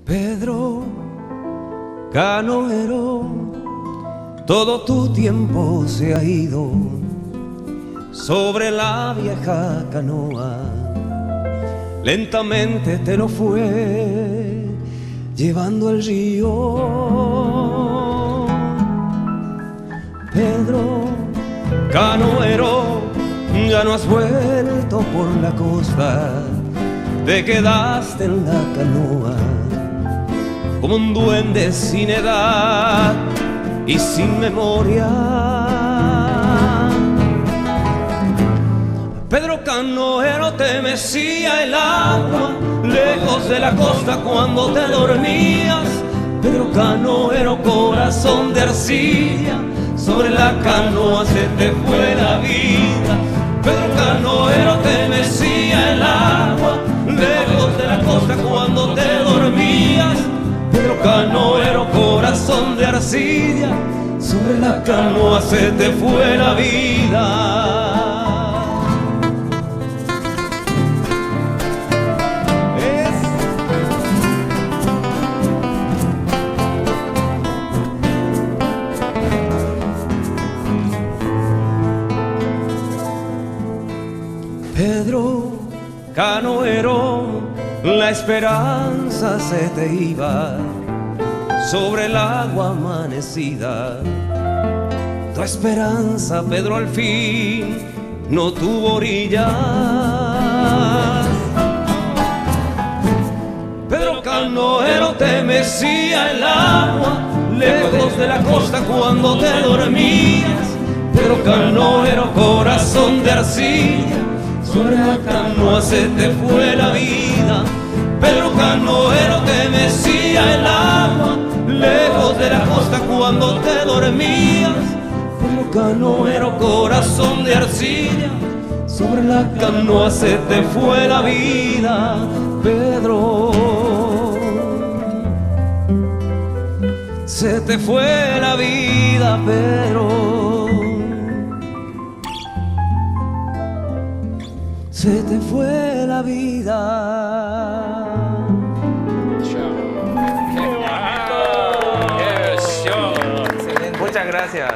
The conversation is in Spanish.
Pedro canoero, todo tu tiempo se ha ido sobre la vieja canoa, lentamente te lo fue llevando el río. Pedro canoero, ya no has vuelto por la costa, te quedaste en la canoa como un duende sin edad y sin memoria. Pedro canoero, te mecía el agua lejos de la costa cuando te dormías. Pedro canoero, corazón de arcilla, sobre la canoa se te fue la vida. Pedro canoero, te mecía el agua lejos de la costa cuando te dormías. Pedro canoero, corazón de arcilla, sobre la canoa se te fue la vida. Pedro canoero, la esperanza se te iba sobre el agua amanecida. Tu esperanza, Pedro, al fin no tuvo orillas. Pedro canoero, te mecía el agua lejos de la costa cuando te dormías. Pedro canoero, corazón de arcilla, sobre la canoa se te fue la vida. Pedro canoero, te mecía el agua lejos de la costa cuando te dormías. Pedro canoero, corazón de arcilla, sobre la canoa se te fue la vida. Pedro, se te fue la vida, Pedro, se te fue la vida. Muchas gracias.